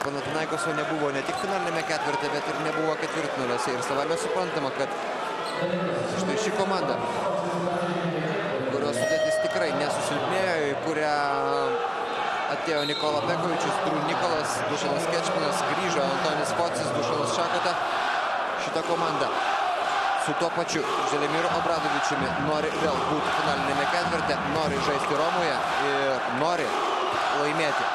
Panathinaikoso nebuvo ne tik finalinėme ketvirte, bet ir nebuvo ketvirtfinaliuose. Ir savame suprantama, kad štai ši komanda, kurios sudėtis tikrai nesusilpnėjo, į kurią atėjo Nikola Pekovičius, Drew Nikolas, Dušanas Kečmanas, grįžo Antonis Focis, Dušanas Šakota. Šita komanda su tuo pačiu Želimiru Obradovičiumi nori vėl būti finalinėme ketvirte, nori žaisti Romoje ir nori laimėti.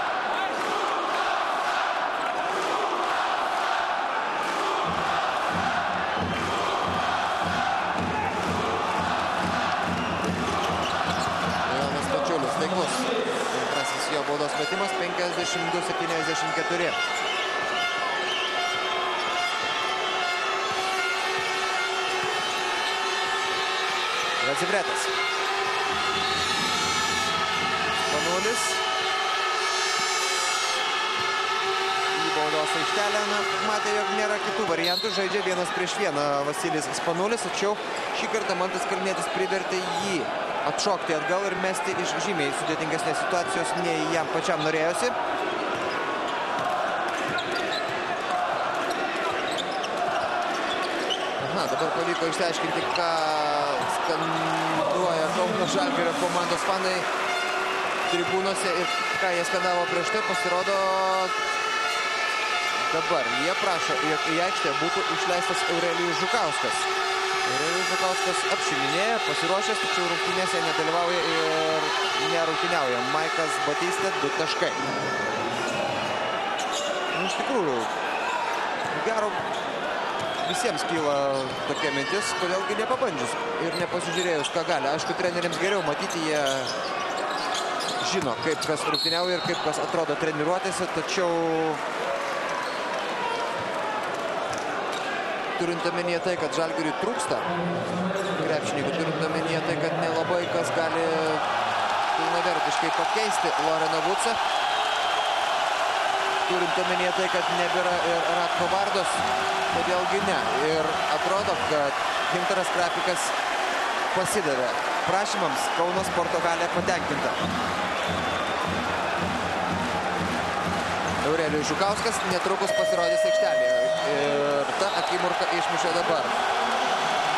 Jonas Pečiulis taiklus. Antrasis jo baudos metimas 52-74. Razibretas. Spanulis. Į baudos aikštelę. Matė, jog nėra kitų variantų. Žaidžia 1-1 Vasilis Spanulis. Tačiau šį kartą Mantas Kalnietis privertė jį atšokti atgal ir mesti iš žymiai sudėtingesnės situacijos, nei jam pačiam norėjosi. Dabar pavyko išsiaiškinti, ką skanduoja Kauno Žalgirio komandos fanai tribūnose ir ką jie skandavo prieš tai. Pasirodo, dabar jie prašo, jog į aikštę būtų išleistas Aurelijus Žukauskas. Aurelijus Žukauskas apšilinėja, pasiruošęs, tačiau rungtynėse nedalyvauja ir nerungtyniauja. Maikas Batista 2 taškai. Iš tikrųjų, gero visiems kyla tokia mintis, kodėlgi nepabandžius ir nepasižiūrėjus, ką gali. Aišku, treneriams geriau matyti, jie žino, kaip kas rungtyniauja ir kaip kas atrodo treniruotėse, tačiau turint omenyje tai, kad Žalgiriui trūksta krepšininkų, turint omenyje tai, kad nelabai kas gali pilnavertiškai pakeisti Loreną Vucą, turint omenyje tai, kad nebėra ir Ratko Vardos, kodėlgi ne. Ir atrodo, kad Gintaras Krapikas pasidavė prašymams, Kauno Sporto halė patenkinta. Aurelijus Žukauskas netrukus pasirodys aikštelėje. Ir ta akimirka išmušė dabar.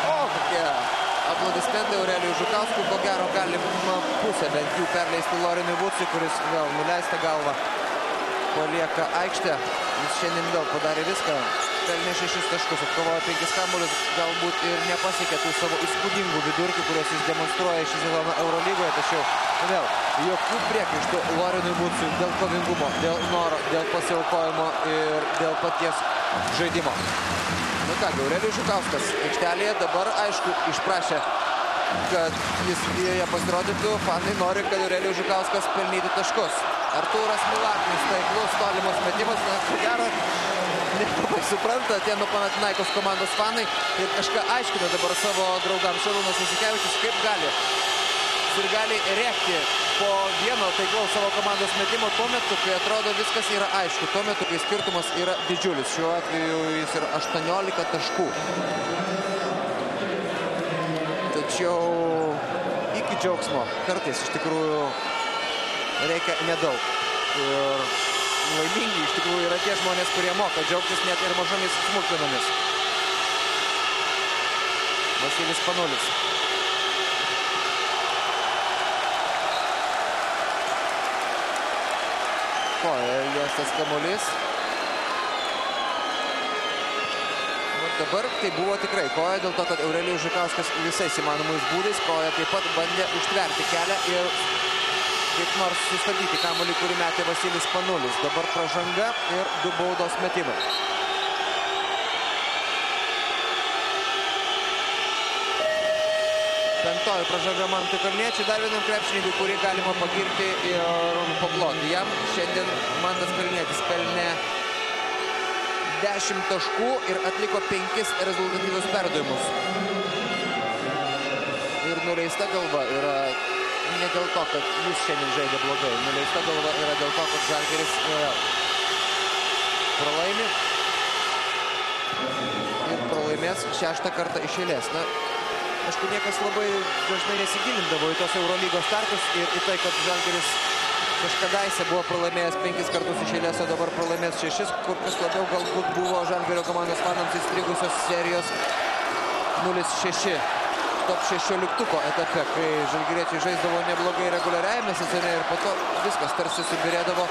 O, kokie aplodismentai Aurelijui Žukauskui. Ko gero galima pusę bent jų perleisti Lorenui Vucui, kuris vėl nuleista galva palieka aikštę. Jis šiandien vėl padarė viską. Pelnė 6 taškus, atkovojo 5 kamuolius, galbūt ir nepasiekė tų savo įspūdingų vidurkių, kuriuos jis demonstruoja šį sezoną Eurolygoje, tačiau vėl jokių priekaištų Lorenui Vucui dėl kovingumo, dėl noro, dėl pasiaukojimo ir dėl paties žaidimo. Nu ką, Aurelijus Žukauskas aikštelėje dabar, aišku, išprašė, kad jis joje pasirodytų. Fanai nori, kad Aurelijus Žukauskas pelnytų taškus. Artūras Milaknis, taiklus, tolimas metimas, na, ko gero, nelabai supranta tie nuo Panathinaikos komandos fanai ir kažką aiškina dabar savo draugams. Šarūnas Jasikevičius, kaip gali sirgaliai rėkti po vieno taiklaus savo komandos metimo tuo metu, kai atrodo viskas yra aišku, tuo metu, kai skirtumas yra didžiulis. Šiuo atveju jis yra 18 taškų. Tačiau iki džiaugsmo kartais iš tikrųjų reikia nedaug. Ir laimingi iš tikrųjų yra tie žmonės, kurie moka džiaugtis net ir mažomis smulkmenomis. Vasilis Spanulis. Koja liestas kamuolys. Dabar tai buvo tikrai koja, dėl to, kad Aurelijus Žukauskas visais įmanomais būdais koja taip pat bandė užtverti kelią ir kaip nors sustabdyti kamuolį, kurį metė Vasilis Spanulis. Dabar pražanga ir 2 baudos metimai. Penktoji pražanga Mantui Kalniečiui, dar vienam krepšininkui, kurį galima pagirti ir paploti. Jam šiandien Mantas Kalnietis pelnė 10 taškų ir atliko 5 rezultatyvius perdavimus. Ir nuleista galva yra ne dėl to, kad jis šiandien žaidė blogai. Nuleista galva yra dėl to, kad Žalgiris pralaimi ir pralaimės 6 kartą iš eilės. Na, aišku, niekas labai dažnai nesigilindavo į tos Eurolygos startus ir į tai, kad Žalgiris kažkadaise buvo pralaimėjęs 5 kartus iš eilės, o dabar pralaimės 6, kur kas labiau galbūt buvo Žalgirio komandos fanams įstrigusios serijos 0-6 top 16 etape, kai žalgiriečiai žaisdavo neblogai reguliariajame sezone ir po to viskas tarsi subirėdavo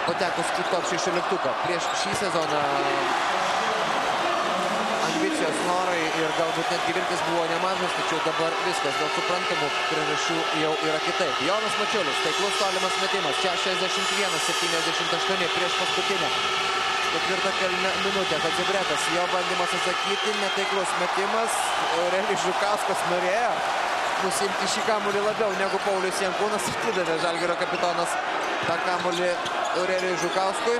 patekus į top 16. Prieš šį sezoną ambicijos, norai ir galbūt netgi viltis buvo nemažas, tačiau dabar viskas dėl suprantamų priežasčių jau yra kitaip. Jonas Mačiulis, taiklus tolimas metimas, 61-78 prieš paskutinę. Ketvirtą minutę, Kadzibretas, jo bandymas atsakyti, netaiklus metimas. Aurelijus Žukauskas norėjo nusimti šį kamuolį labiau negu Paulius Jankūnas, atidavė Žalgirio kapitonas tą kamuolį Aurelijui Žukauskui.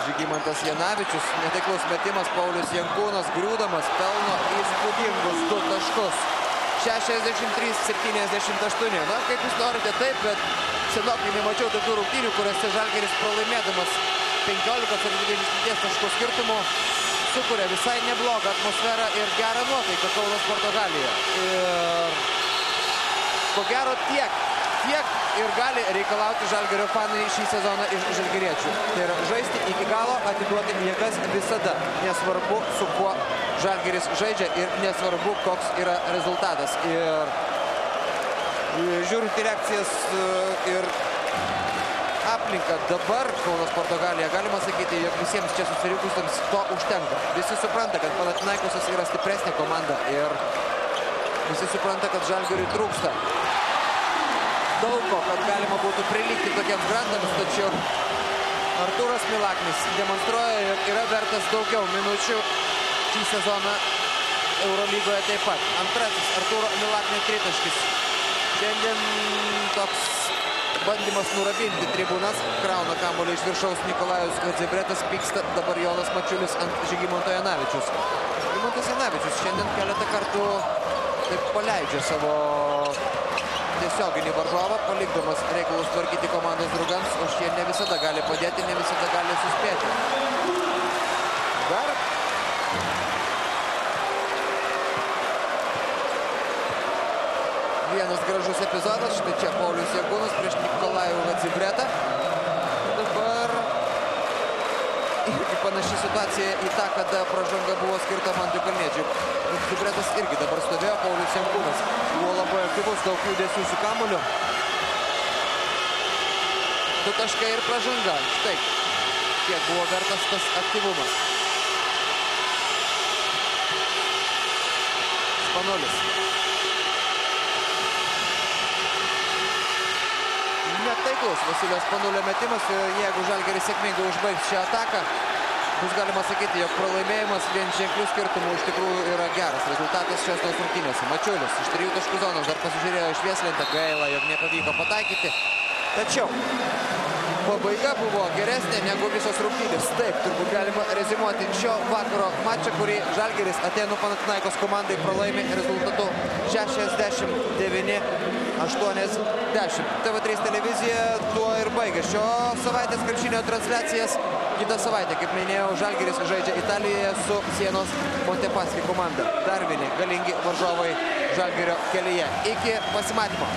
Žygimantas Janavičius, netaiklus metimas, Paulius Jankūnas griūdamas pelno įspūdingus 2 taškus. 63-78. Na, kaip jūs norite, taip, bet senokai nemačiau tokių rungtynių, kuriuose Žalgiris pralaimėdamas 15 ar 20 taškų skirtumų sukuria visai neblogą atmosferą ir gerą nuotaiką Kauno Sporto halėje. Ir ko gero tiek ir gali reikalauti Žalgirio fanai šį sezoną iš žalgiriečių. Tai yra žaisti iki galo, atiduoti jėgas visada. Nesvarbu, su kuo Žalgiris žaidžia ir nesvarbu, koks yra rezultatas. Ir žiūrint į reakcijas ir aplinką dabar Kauno Sporto halėje, galima sakyti, jog visiems čia susirinkusiems to užtenka. Visi supranta, kad Panathinaikosas yra stipresnė komanda ir visi supranta, kad Žalgiriui trūksta daug ko, kad galima būtų prilygti tokiems grandams, tačiau Artūras Milaknis demonstruoja, jog yra vertas daugiau minučių šį sezoną Eurolygoje taip pat. Antrasis Artūro Milaknio tritaškis. Šiandien toks bandymas nuraminti tribūnas. Krauna kamuolį iš viršaus Nikolajus Kadzibretas, pyksta dabar Jonas Mačiulis ant Žygimanto Janavičius. Žygimantas Janavičius šiandien keletą kartų taip paleidžia savo tiesioginį varžovą, palikdamas reikalus tvarkyti komandos draugams, o šie ne visada gali padėti, ne visada gali suspėti. Dar vienas gražus epizodas, štai čia Paulius Jankūnas prieš Nikolajų Kadzibretą. Dabar irgi panaši situacija į tą, kada pražanga buvo skirta Mantui Kalniečiui. Kadzibretas irgi dabar stovėjo, Paulius Jankūnas buvo labai aktyvus, daug judesių su kamuoliu. 2 taškai ir pražanga. Štai kiek buvo vertas tas aktyvumas. Spanulis. Netaiklus Vasilijos Spanulio metimas. Jeigu Žalgiris sėkmingai užbaigs šią ataką, bus galima sakyti, jog pralaimėjimas vien ženklių skirtumų iš tikrųjų yra geras rezultatas šios rungtynėse. Mačiulis iš 3 taškų zonos dar pasižiūrėjo iš Vieslentę, gaila, jog nepavyko pataikyti. Tačiau pabaiga buvo geresnė negu visos rungtynės. Taip, turbūt galima rezimuoti šio vakaro mačą, kurį Žalgiris Atėnų Panathinaikos komandai pralaimi rezultatu 69-80. TV3 televizija tuo ir baigė šio savaitės krepšinio transliacijas. Kitą savaitę, kaip minėjau, Žalgiris žaidžia Italijoje su Sienos Montepaschi komanda. Dar vieni galingi varžovai Žalgirio kelyje. Iki pasimatymo.